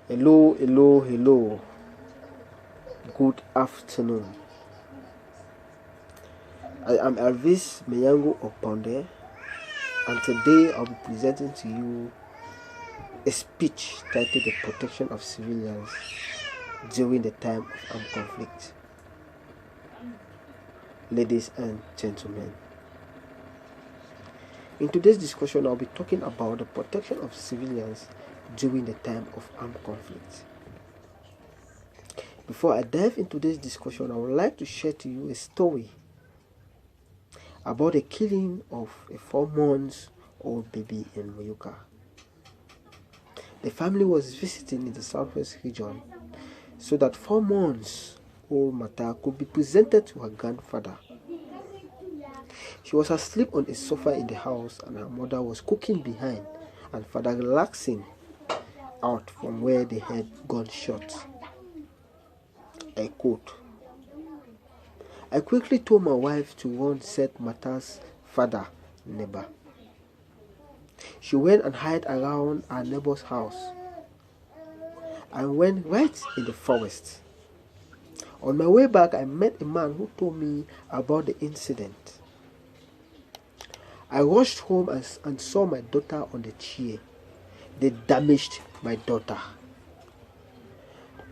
Hello, hello, hello. Good afternoon. I am Elvis Meyango Oponde, and today I'll be presenting to you a speech titled The Protection of Civilians During the Time of Armed Conflict. Ladies and gentlemen, in today's discussion, I'll be talking about the protection of civilians during the time of armed conflict. Before I dive into this discussion, I would like to share to you a story about the killing of a 4-month-old baby in Moyuka. The family was visiting in the southwest region so that 4 months-old Mata could be presented to her grandfather. She was asleep on a sofa in the house, and her mother was cooking behind, and father relaxing out from where they had gunshots. I quote, "I quickly told my wife to run," said Mata's father, neighbor. She went and hid around our neighbor's house and went right in the forest. On my way back, I met a man who told me about the incident. I rushed home and saw my daughter on the chair. They damaged my daughter.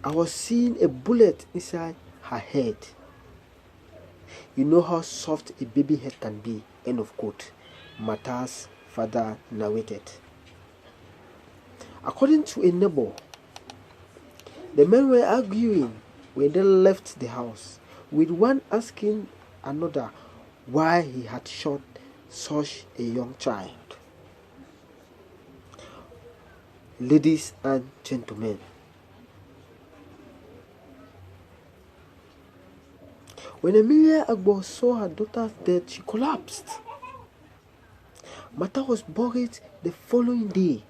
I was seeing a bullet inside her head. You know how soft a baby head can be," end of quote, Mata's father narrated. According to a neighbor, the men were arguing when they left the house, with one asking another why he had shot such a young child. Ladies and gentlemen, when Emilia Agbo saw her daughter's death, she collapsed. Mata was buried the following day.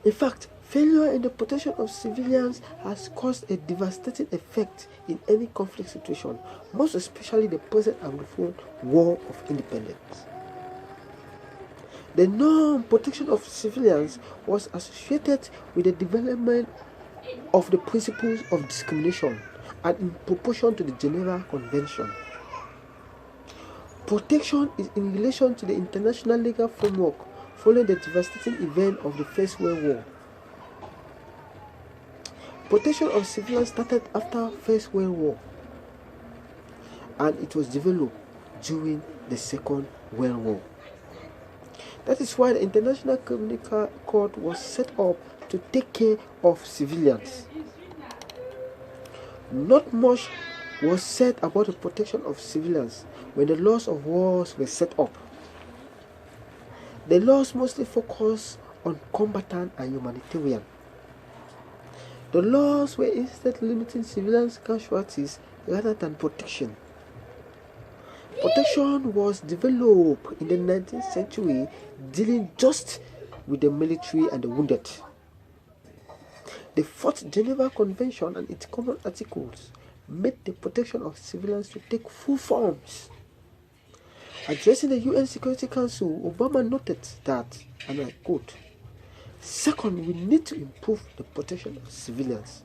In fact, failure in the protection of civilians has caused a devastating effect in any conflict situation, most especially the present Anglophone War of Independence. The non-protection of civilians was associated with the development of the principles of discrimination and in proportion to the Geneva Convention. Protection is in relation to the international legal framework following the devastating event of the First World War. Protection of civilians started after First World War, and it was developed during the Second World War. That is why the International Criminal Court was set up to take care of civilians. Not much was said about the protection of civilians when the laws of wars were set up. The laws mostly focused on combatant and humanitarian. The laws were instead limiting civilians' casualties rather than protection. Protection was developed in the 19th century, dealing just with the military and the wounded. The Fourth Geneva Convention and its common articles made the protection of civilians to take full forms. Addressing the UN Security Council, Obama noted that, and I quote, "Second, we need to improve the protection of civilians.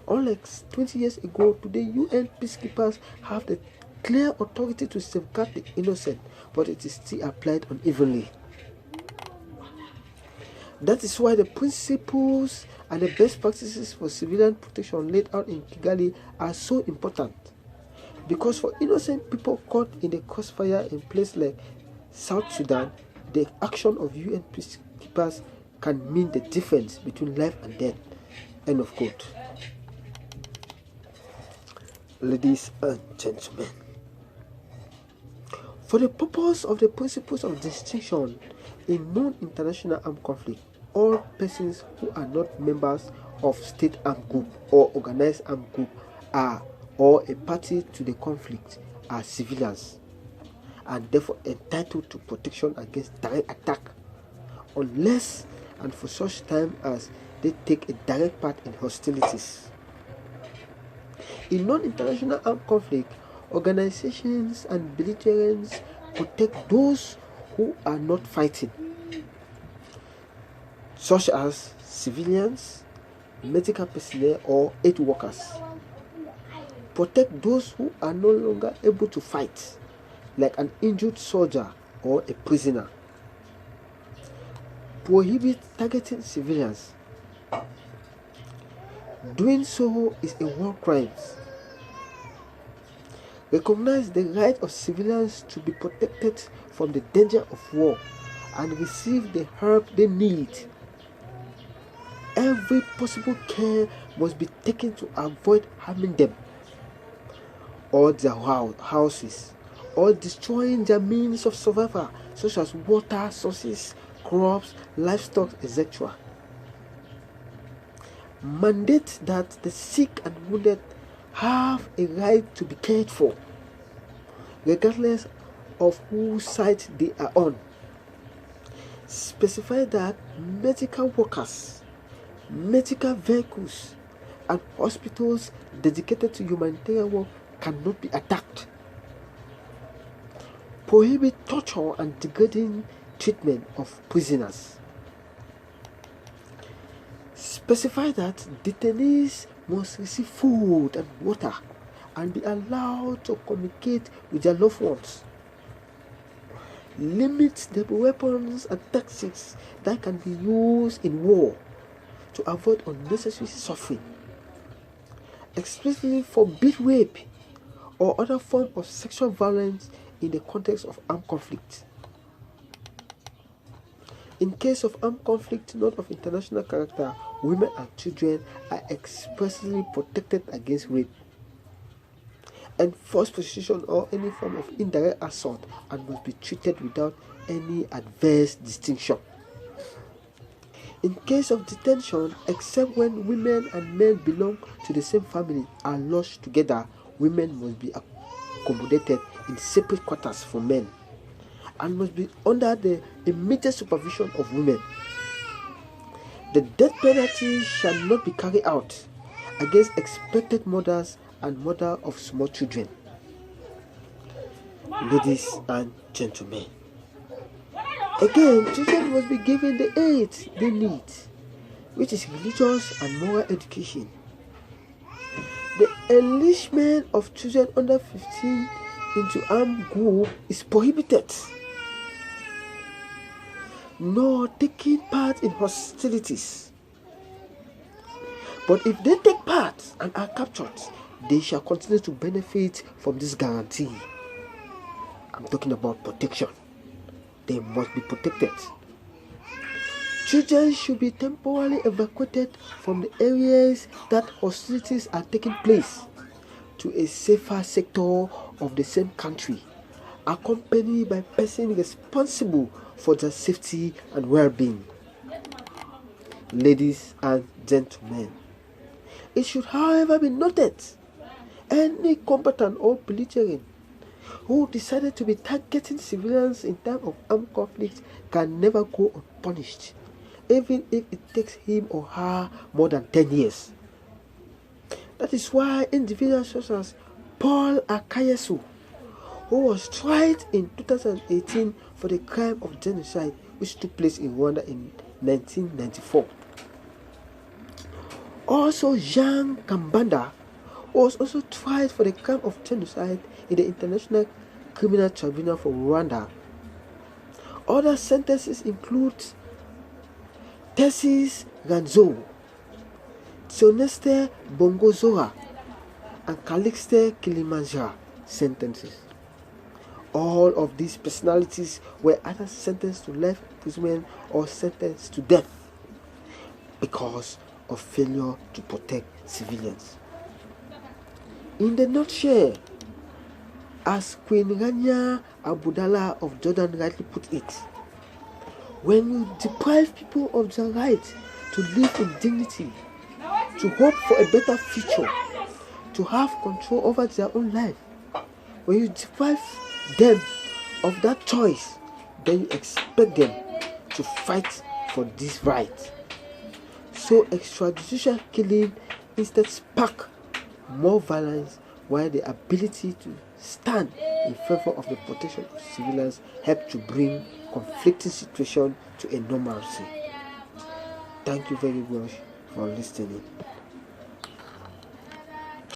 Unlike 20 years ago, today UN peacekeepers have the clear authority to safeguard the innocent, but it is still applied unevenly. That is why the principles and the best practices for civilian protection laid out in Kigali are so important. Because for innocent people caught in the crossfire in places like South Sudan, the action of UN peacekeepers can mean the difference between life and death," end of quote. Ladies and gentlemen, for the purpose of the principles of distinction in non-international armed conflict, all persons who are not members of state armed group or organized armed group are or a party to the conflict are civilians and therefore entitled to protection against direct attack unless and for such time as they take a direct part in hostilities. In non-international armed conflict, organizations and belligerents protect those who are not fighting, such as civilians, medical personnel, or aid workers. Protect those who are no longer able to fight, like an injured soldier or a prisoner. Prohibit targeting civilians. Doing so is a war crime. Recognize the right of civilians to be protected from the danger of war and receive the help they need. Every possible care must be taken to avoid harming them or their houses, or destroying their means of survival, such as water sources, crops, livestock, etc. Mandate that the sick and wounded have a right to be cared for, regardless of whose side they are on. Specify that medical workers, medical vehicles, and hospitals dedicated to humanitarian work cannot be attacked. Prohibit torture and degrading treatment of prisoners. Specify that detainees must receive food and water and be allowed to communicate with their loved ones. Limit the weapons and tactics that can be used in war to avoid unnecessary suffering. Explicitly forbid rape or other form of sexual violence in the context of armed conflict. In case of armed conflict not of international character, women and children are expressly protected against rape and forced prostitution or any form of indirect assault, and must be treated without any adverse distinction. In case of detention, except when women and men belong to the same family are lodged together, women must be accommodated in separate quarters from men and must be under the immediate supervision of women. The death penalty shall not be carried out against expected mothers and mothers of small children. Ladies and gentlemen, again, children must be given the aid they need, which is religious and moral education. The enlistment of children under 15 into armed group is prohibited, nor taking part in hostilities. But if they take part and are captured, they shall continue to benefit from this guarantee. I'm talking about protection. They must be protected. Children should be temporarily evacuated from the areas that hostilities are taking place to a safer sector of the same country, accompanied by persons responsible for their safety and well-being. Ladies and gentlemen, it should however be noted, any combatant or belligerent who decided to be targeting civilians in time of armed conflict can never go unpunished, even if it takes him or her more than 10 years. That is why individuals such as Paul Akayesu, who was tried in 2018 for the crime of genocide which took place in Rwanda in 1994. Also, Jean Kambanda was also tried for the crime of genocide in the International Criminal Tribunal for Rwanda. Other sentences include Tessis Ranzo, Tioneste Bongozora, and Calixte Kilimanjaro sentences. All of these personalities were either sentenced to life imprisonment or sentenced to death because of failure to protect civilians. In the nutshell, as Queen Rania Abdullah of Jordan rightly put it, when you deprive people of their right to live in dignity, to hope for a better future, to have control over their own life, when you deprive them of that choice, then you expect them to fight for this right. So extrajudicial killing instead spark more violence, while the ability to stand in favor of the protection of civilians help to bring conflicting situation to a normalcy. Thank you very much for listening.